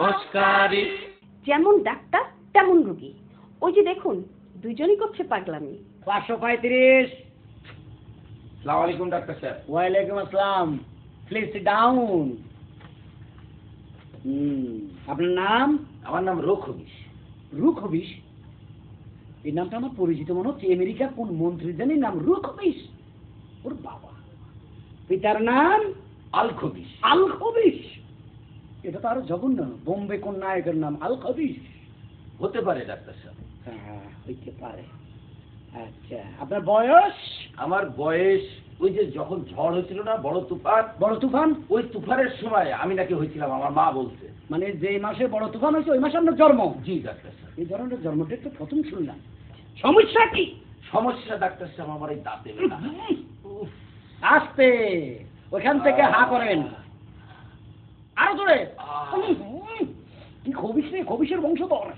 নমস্কারী। যেমন ডাক্তার তেমন রোগী। ওই যে দেখুন দুইজনই করছে পাগলামি। 535। আসসালামু আলাইকুম ডাক্তার স্যার। ওয়ালাইকুম আসসালাম। Please sit down. আপনার নাম? আমার নাম রোগ হবিষ। রুক হবিষ? এই নামটা আমার পরিচিত মনে হচ্ছে। আমেরিকার কোন মন্ত্রী জানি নাম রুক হবিষ। ওর বাবা। পিতার নাম? আল হবিষ। আল হবিষ? এটা তো আরো জঘন্য। বোম্বে কোন নায়কের নাম আল হবিষ? হতে পারে ডাক্তার স্যার। হ্যাঁ হইতে পারে। আচ্ছা, আপনার বয়স? আমার বয়স ওই যে যখন ঝড় হয়েছিল না, বড় তুফান। বড় তুফান? ওই তুফানের সময় আমি নাকি হয়েছিলাম, আমার মা বলছে। মানে যে মাসে বড় তুফান হয়েছে ওই মাসে আপনার জন্ম? জি ডাক্তার স্যার। এই ধরনের জন্মটা একটু প্রথম শুনলাম। সমস্যা কি? সমস্যা ডাক্তার স্যার আমার এই দাঁতে ব্যথা। আস্তে, ওইখান থেকে হা করেন। আরো জোরে। কি খবিস রে, খবিসের বংশধর।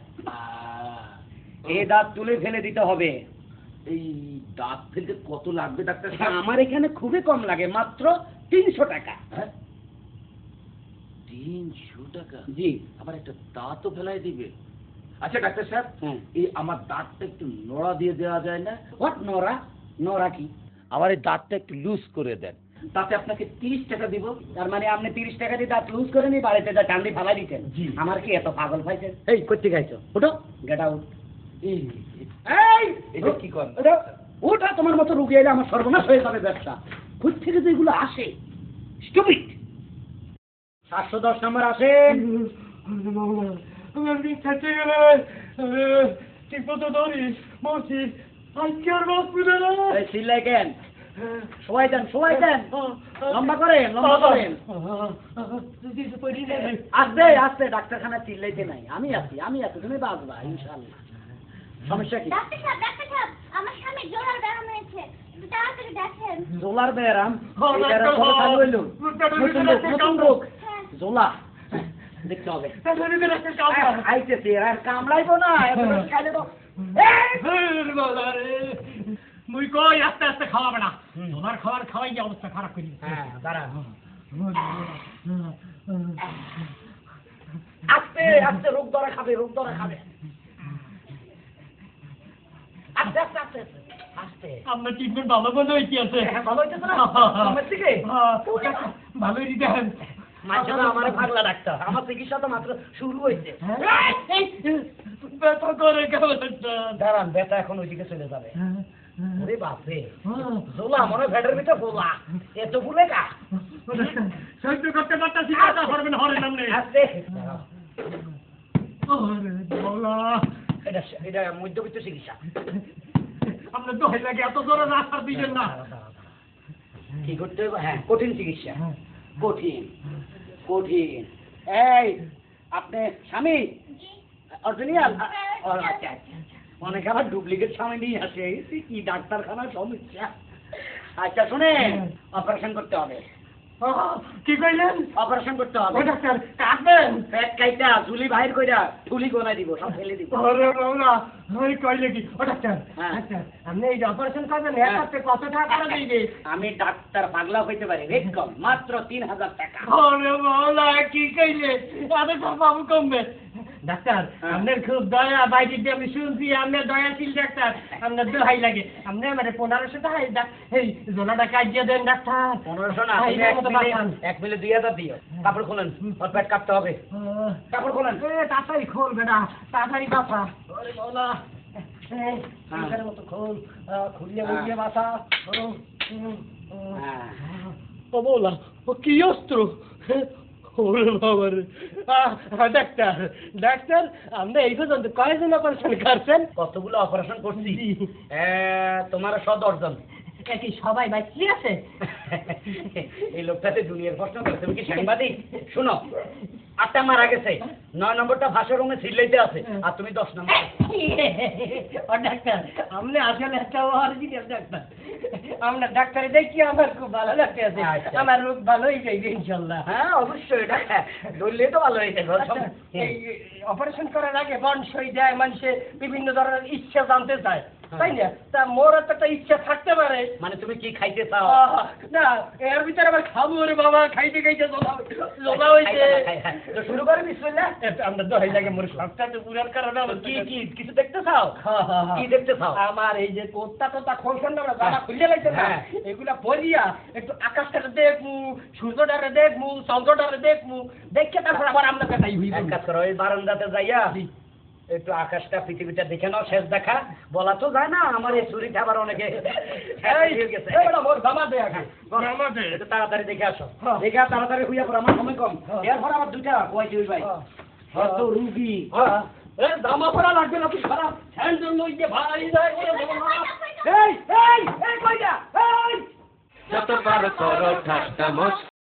এই দাঁত তুলে ফেলে দিতে হবে। এই দাঁত ফেলতে কত লাগবে ডাক্তার স্যার? আমার এখানে খুবই কম লাগে, মাত্র 300 টাকা। হ্যাঁ 300 টাকা? জি। আবার একটা দাঁতও ফেলাই দিবে? আচ্ছা ডাক্তার স্যার, হ্যাঁ। এই আমার দাঁতটা একটু নড়া দিয়ে দেওয়া যায় না? হোয়াট নরা? নরা কি? আমার এই দাঁতটা একটু লুজ করে দেন, তাতে আপনাকে 30 টাকা দিব। তার মানে আপনি 30 টাকা দিয়ে দাঁত লুজ করে নিয়ে বাড়িতে যা কান্দি ফালাই দিতেন? জি। আমার কি এত পাগল পাইছেন? এই করতে গাইছো, ওঠো, গেট আউট। এই এটা কি করেন? ওটা তোমার মতো রুগী এলে আমার সর্বনাশ হয়ে যাবে ব্যবসা। কোথা থেকে তো এগুলো আসে? স্টুপিড। 710 নম্বর আসে। চিল্লাই কেন? সবাই দেন, সবাই দেন। লম্বা করেন, লম্বা করেন। আস্তে আস্তে, ডাক্তারখানা চিল্লাইতে নাই। আমি আছি, আমি আছি, তুমি বাঁচবা ইনশাআল্লাহ। সমস্যা কি? ডাক্তার সাহেব, আমার স্বামীর জোড়ার ব্যায়াম হয়েছে, একটু তাড়াতাড়ি দেখেন। জোলার ব্যায়াম? এই ব্যায়াম কবে চালু হইলো? নতুন রোগ। জোলা দেখতে হবে। আইতেছি, আর কামড়াইবো না। খাইলে তো মুই কই আস্তে আস্তে খাওয়াবে না, তোমার খাবার খাওয়াই অবস্থা খারাপ করি। হ্যাঁ দাঁড়া। আস্তে আস্তে, রোগ ধরা খাবে, রোগ ধরা খাবে। আস্তে আস্তে আস্তে আস্তে। আপনার ট্রিটমেন্ট ভালো মনে হইতে আছে। হ্যাঁ, ভালো হইতেছে না? আমার থেকে ভালোই দিতেন। মাঝখানে আমার পাগলা ডাক্তার, আমার চিকিৎসা তো মাত্র শুরু হয়েছে। ব্যথা করে কেমন? দাঁড়ান, ব্যথা এখন ওইদিকে চলে যাবে। ওরে বাপরে, জোলা মনে ভেটের ভিতরে গোলা, এত ফুলে কা সহ্য করতে পারতাছি, ব্যথা করবেন হরে নামনে। আস্তে। এটা এটা মধ্যবিত্ত চিকিৎসা। আপনার দোহাই লাগে, এত জোরে রাস্তা দিবেন না। কি করতে হবে? হ্যাঁ, কঠিন চিকিৎসা। কঠিন কঠিন। এই আপনি স্বামী অরিজিনাল? আচ্ছা আচ্ছা, অনেকে আবার ডুপ্লিকেট স্বামী নিয়ে আসে। কি ডাক্তারখানার সমস্যা। আচ্ছা শুনেন, অপারেশন করতে হবে। কি কইলেন? অপারেশন করতে হবে। ডাক্তার কাটবেন? পেট কাইটা ঝুলি বাহির কইরা ঠুলি গোনাই দিব, সব ফেলে দিব। আরে বাবা, ওই কইলে কি? ও ডাক্তার, হ্যাঁ। ডাক্তার, আপনি এই অপারেশন করবেন, হ্যাঁ। এটাতে কত টাকা করে দিবে? আমি ডাক্তার পাগলা হইতে পারি, রেট কম, মাত্র 3000 টাকা। আরে বাবা, কি কইলে? আরে বাবু কমবে। ডাক্তার, হ্যাঁ। আপনার খুব দয়া, বাইরে দিয়ে আমি শুনছি আপনার দয়াশীল ডাক্তার, আপনার দোহাই লাগে। আপনি মানে 1500 টাকা এই জোনাটা কাটিয়ে দেন ডাক্তার। 1500 না, এই তুমি মতো বাঁচান। 1 মিলে 2000 দিও। কাপড় খোলেন, ওর পেট কাটতে হবে। কাপড় খোলেন। তাড়াতাড়ি খোল বেটা, তাড়াতাড়ি বাঁচা। ওরে বাবা, এই মতো খোল, খুলিয়ে মুলিয়ে বাঁচা। হ্যাঁ। ও বলা, ও কি অস্ত্র? ওরে বাবা রে। ডাক্তার, ডাক্তার, আপনি এই পর্যন্ত কয়জন অপারেশন করছেন? কতগুলো অপারেশন করছি? তোমার 10 জন। কি সবাই বাঁচিয়ে আছে? এই লোকটাতে দুনিয়ার প্রশ্ন করে, তুমি কি সাংবাদিক? শুনো, 8টা মারা গেছে, 9 নম্বরটা ভাষা রুমে সিলাইতে আছে, আর তুমি 10 নম্বর। ও ডাক্তার, আপনি আসলে একটা অরিজিনাল ডাক্তার। আপনার ডাক্তারে দেখি আমার খুব ভালো লাগতে আছে। আচ্ছা। আমার রোগ ভালো হয়ে যাইবে ইনশাল্লাহ। হ্যাঁ অবশ্যই, এটা ধরলে তো ভালো হয়েছে। অপারেশন করার আগে বন সই দেয়, মানুষে বিভিন্ন ধরনের ইচ্ছা জানতে চায়। তাই না? তা মোর তো একটা ইচ্ছা থাকতে পারে। মানে তুমি কি খাইতে চাও? না এর ভিতরে আবার খাবো রে বাবা, খাইতে খাইতে জোলা হইছে। তো শুরু করে বিসমিল্লাহ। আমরা তো হয়ে লাগে মোর সবটা তো পুরার কারণে কি কি কিছু দেখতে চাও? কি দেখতে চাও? আমার এই যে কোত্তা খোলসন না জামা খুলে লাইছে না, হ্যাঁ। এগুলা পরিয়া একটু আকাশটারে দেখমু, সূর্যটারে দেখমু, চন্দ্রটারে দেখমু, দেখে তারপর আবার আমরা কাটাই হইব। এক কাজ করো, ওই বারান্দাতে যাইয়া একটু আকাশটা পৃথিবীটা দেখে নাও, শেষ দেখা বলা তো যায় না, আমার এই চুরিটা আবার অনেকে মোর জামা দে আগে, জামা দে। একটু তাড়াতাড়ি দেখে আসো, দেখে আর তাড়াতাড়ি হইয়া পড়ো, আমার সময় কম। এরপর আমার দুইটা কয়টি হইবাই এত রুগী। জামা পরা লাগবে না, তুই খারাপ স্যান্ডেল লইতে ভাই যায়। এই কইটা এই যতবার করো ঠাট্টা মস্করা